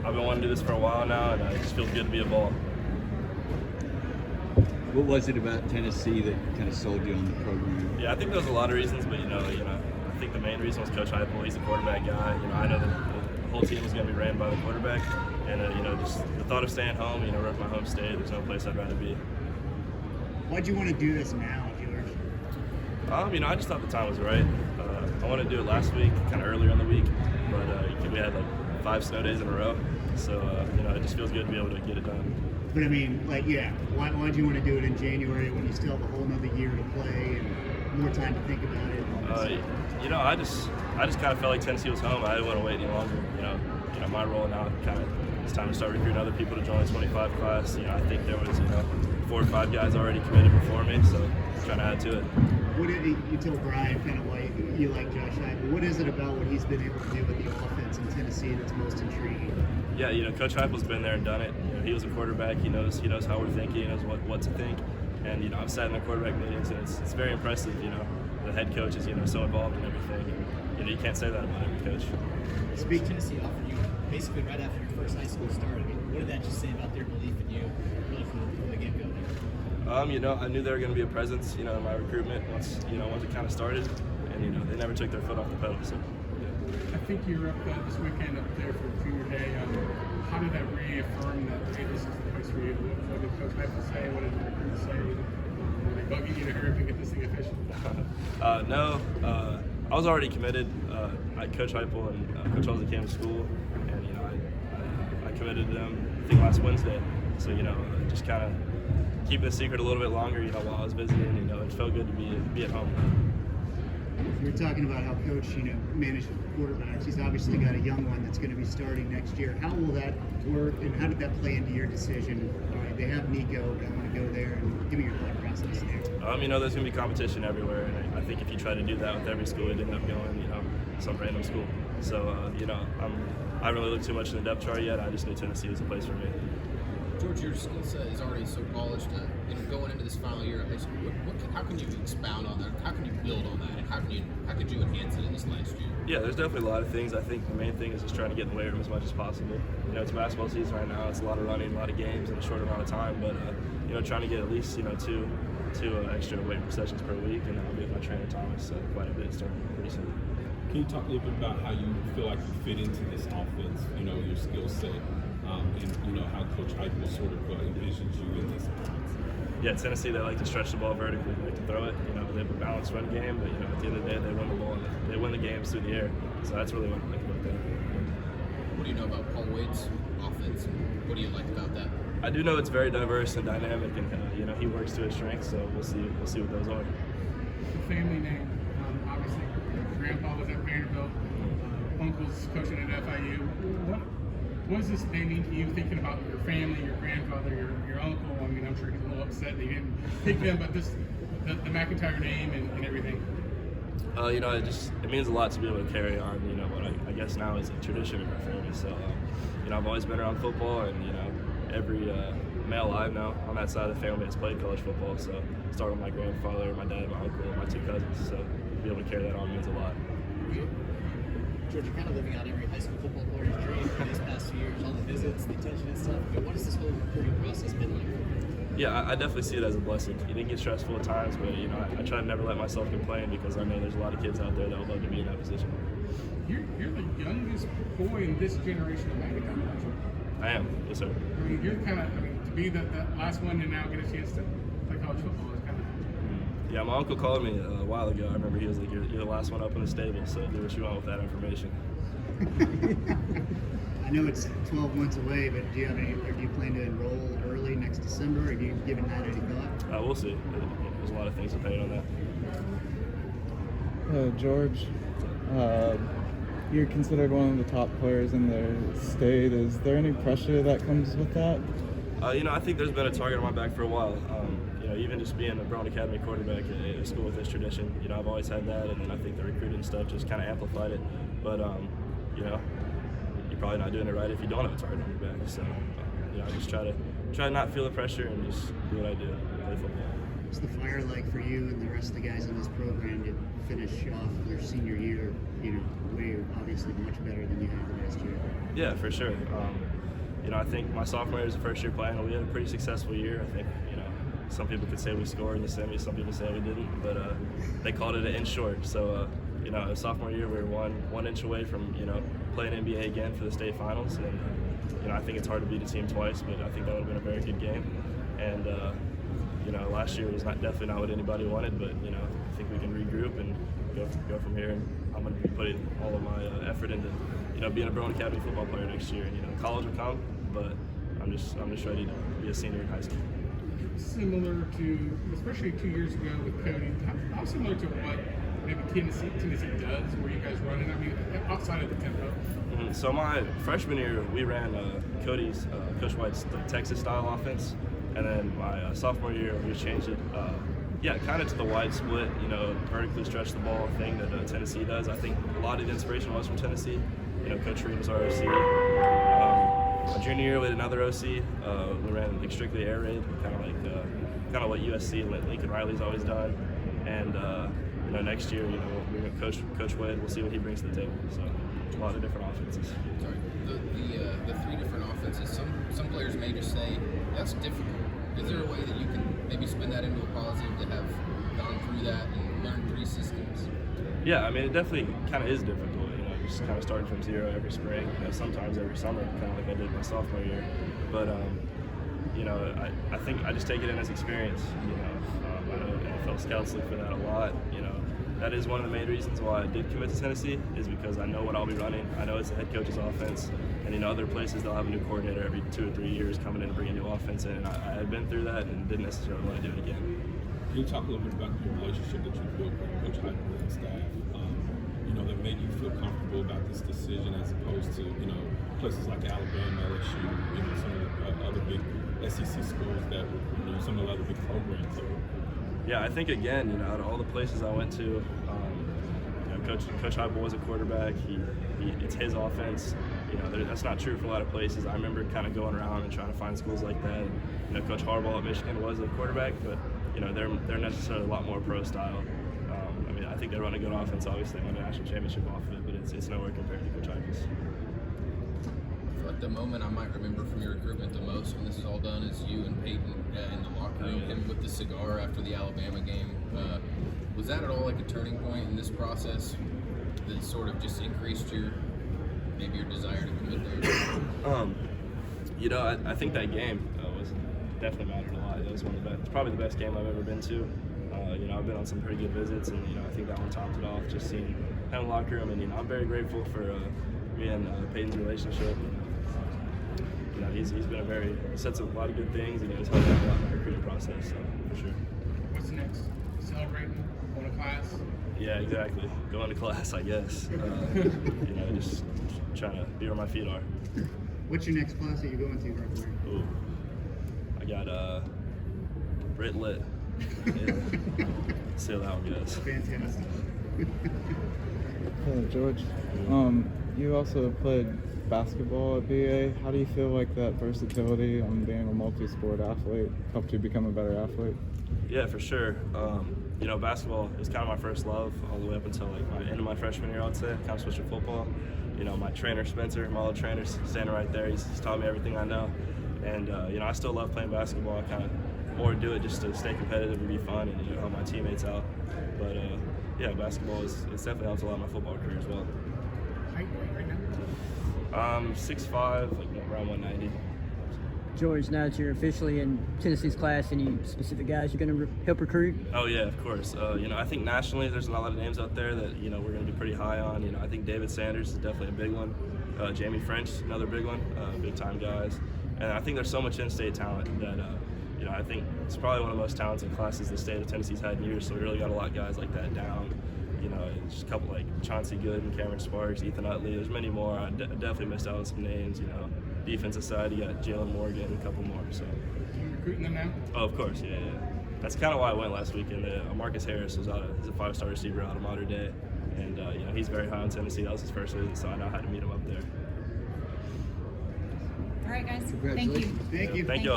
I've been wanting to do this for a while now, and it just feels good to be a Vol. What was it about Tennessee that kind of sold you on the program? Yeah, I think there was a lot of reasons, but I think the main reason was Coach Heupel. He's a quarterback guy. I know that the whole team was going to be ran by the quarterback, and just the thought of staying home, rep my home state. There's no place I'd rather be. Why'd you want to do this now, George? I just thought the time was right. I wanted to do it last week, kind of earlier in the week, but we had like 5 snow days in a row, so it just feels good to be able to get it done. But why'd you want to do it in January when you still have a whole nother year to play and more time to think about it? I just kind of felt like Tennessee was home. I didn't want to wait any longer. My role now it's time to start recruiting other people to join the 25 class. I think there was 4 or 5 guys already committed before me, so trying to add to it. What did you told Brian kind of why you like Josh Heupel? What is it about what he's been able to do with the offense in Tennessee that's most intriguing? Yeah, Coach Heupel's been there and done it. He was a quarterback. He knows how we're thinking. He knows what to think. And I've sat in the quarterback meetings, and it's very impressive. The head coach is so involved in everything. And, you can't say that about every coach. Tennessee offered you basically right after your first high school start. What did that just say about their belief in you, really from the get-go? I knew they were going to be a presence, in my recruitment once it kind of started, and they never took their foot off the pedal. So, yeah. I think you were up this weekend up there for Junior Day. How did that reaffirm that, hey, this is the place for you? What did Coach Heupel say? What did the recruits say? Were they bugging you to hurry up and get this thing official? No, I was already committed. Coach Heupel and Coach Halsey came to school, and I committed to them I think last Wednesday. So just kind of keeping the secret a little bit longer. While I was visiting, it felt good to be at home. You were talking about how Coach, managed quarterbacks. He's obviously got a young one that's going to be starting next year. How will that work, and how did that play into your decision? All right, they have Nico. I want to go there, and give me your thought process there. There's going to be competition everywhere, and I think if you try to do that with every school, you'd end up going, some random school. So, I haven't really looked too much in the depth chart yet. I just knew Tennessee was a place for me. George, your skill set is already so polished. Going into this final year of high school, how can you expound on that? How can you build on that? And how could you enhance it in this last year? Yeah, there's definitely a lot of things. I think the main thing is just trying to get in the weight room as much as possible. It's basketball season right now. It's a lot of running, a lot of games in a short amount of time. But trying to get at least two extra weight room sessions per week, and I'll be with my trainer Thomas quite a bit starting pretty soon. Can you talk a little bit about how you feel like you fit into this offense? Your skill set. And how Coach Heupel sort of envisions you in this offense. Yeah, Tennessee, they like to stretch the ball vertically, they like to throw it. They have a balanced run game, but at the end of the day, they win the ball. They win the games through the air. So that's really what I like about that. What do you know about Paul Wade's offense? What do you like about that? I do know it's very diverse and dynamic, and he works to his strengths. So we'll see what those are. The family name, obviously, Grandpa was at Vanderbilt, uncle's coaching at FIU. What does this day mean to you, thinking about your family, your grandfather, your uncle? I mean, I'm sure he's a little upset that he didn't pick them, but just the MacIntyre name and everything. It means a lot to be able to carry on, what I guess now is a tradition in my family. So, I've always been around football, and, every male I know on that side of the family has played college football. So, starting with my grandfather, my dad, my uncle, and my 2 cousins. So, to be able to carry that on means a lot. George, you're kind of living out every high school football player's dream for these past few years, all the visits, the attention and stuff. What has this whole recruiting process been like? Yeah, I definitely see it as a blessing. It didn't get stressful at times, but I try to never let myself complain because I know there's a lot of kids out there that would love to be in that position. You're the youngest boy in this generation of MacIntyre, aren't you? I am, yes sir. I mean, you're kind of, to be the last one to now get a chance to play college football is kind of. Yeah, my uncle called me a while ago. I remember he was like, "You're the last one up in the stable, so do what you want with that information." I know it's 12 months away, but do you plan to enroll early next December? Have you given that any thought? We'll see. There's a lot of things depending on that. George, you're considered one of the top players in the state. Is there any pressure that comes with that? I think there's been a target on my back for a while. Even just being a Brown Academy quarterback at a school with this tradition, I've always had that, and then I think the recruiting stuff just kind of amplified it. But, you're probably not doing it right if you don't have a target on your back. So, I just try to not feel the pressure and just do what I do, play football. What's the fire like for you and the rest of the guys in this program to finish off their senior year, way obviously much better than you had last year? Yeah, for sure. you know, I think my sophomore year was the first year playing, and we had a pretty successful year. I think, you know, some people could say we scored in the semis, some people say we didn't, but they called it an inch short. So, you know, sophomore year we were one inch away from, you know, playing NBA again for the state finals, and you know, I think it's hard to beat a team twice, but I think that would have been a very good game. And you know, last year was definitely not what anybody wanted, but you know, I think we can regroup and go from here. And I'm going to be putting all of my effort into, you know, being a Brown Academy football player next year. And you know, college will come, but I'm just ready to be a senior in high school. Similar to, especially 2 years ago with Cody, how similar to what maybe Tennessee does, where you guys run it? I mean, outside of the tempo. So my freshman year, we ran Cody's, Coach White's Texas style offense, and then my sophomore year, we changed it. Yeah, kind of to the wide split, you know, vertically stretch the ball thing that Tennessee does. I think a lot of the inspiration was from Tennessee. You know, Coach Reed was our OC. My junior year with another OC, we ran like strictly air raid, kind of what USC and Lincoln Riley's always done. And you know, next year, you know, we're gonna Coach Wade. We'll see what he brings to the table. So a lot of different offenses. Sorry, the three different offenses. Some players may just say that's difficult. Is there a way that you can maybe spin that into a positive to have gone through that and learned three systems? Yeah, I mean, it definitely kind of is difficult. You know, just kind of starting from zero every spring. You know, sometimes every summer, kind of like I did my sophomore year. But you know, I think I just take it in as experience. You know, I know NFL scouts look for that a lot. You know, that is one of the main reasons why I did commit to Tennessee, is because I know what I'll be running. I know it's the head coach's offense, and you know, other places they'll have a new coordinator every 2 or 3 years coming in and bringing a new offense in. And I had been through that and didn't necessarily want to do it again. Can you talk a little bit about your relationship that you built with Coach Heupel and staff? You know, that made you feel comfortable about this decision as opposed to, you know, places like Alabama, LSU, you know, some of the other big SEC schools that were, you know, some of the other big programs that were. Yeah, I think again, you know, out of all the places I went to, you know, Coach Heupel was a quarterback. It's his offense. You know, that's not true for a lot of places. I remember kind of going around and trying to find schools like that. And, you know, Coach Harbaugh at Michigan was a quarterback, but you know, they're necessarily a lot more pro style. I mean, I think they run a good offense. Obviously, they won a national championship off of it, but it's nowhere compared to Coach Heupel's. I feel like the moment I might remember from your recruitment the most when this is all done is you and Peyton in the locker room, him with the cigar after the Alabama game. Was that at all like a turning point in this process that sort of just increased your desire to commit there? You know, I think that game was definitely mattered a lot. It was one of the best, probably the best game I've ever been to. You know, I've been on some pretty good visits, and you know, I think that one topped it off. Just seeing him in the locker room, and you know, I'm very grateful for me and Peyton's relationship. You know, he's been he said a lot of good things, and he's helped out a lot in the recruiting process, so for sure. What's next? Celebrating? Going to class? Yeah, exactly. Going to class, I guess. You know, just trying to be where my feet are. What's your next class that you're going to, right there? Ooh, I got Brit Lit. Yeah. See how that one goes. Fantastic. George, you also played basketball at BA. How do you feel like that versatility on being a multi-sport athlete helped you become a better athlete? Yeah, for sure. You know, basketball is kind of my first love all the way up until like my end of my freshman year, I'd say. Kind of switched to football. You know, my trainer, Spencer, my old trainer's standing right there. He's taught me everything I know. And, you know, I still love playing basketball. I kind of more do it just to stay competitive and be fun and, you know, help my teammates out. But, yeah, basketball it's definitely helped a lot in my football career as well. Height right now? 6'5", like around 190. George, now that you're officially in Tennessee's class, any specific guys you're going to help recruit? Oh yeah, of course. You know, I think nationally there's a lot of names out there that, you know, we're going to be pretty high on. You know, I think David Sanders is definitely a big one. Jamie French, another big one, big time guys. And I think there's so much in-state talent that, you know, I think it's probably one of the most talented classes the state of Tennessee's had in years. So we really got a lot of guys like that down. You know, just a couple like Chauncey Good and Cameron Sparks, Ethan Utley. There's many more. I definitely missed out on some names. You know, defensive side, you got Jalen Morgan and a couple more. So. You recruiting them now? Oh, of course, yeah. That's kind of why I went last weekend. Marcus Harris was he's a 5-star receiver out of Modern Day, and you know, he's very high on Tennessee. That was his first visit, so I know how to meet him up there. All right, guys. Thank you. Thank you. Thank you.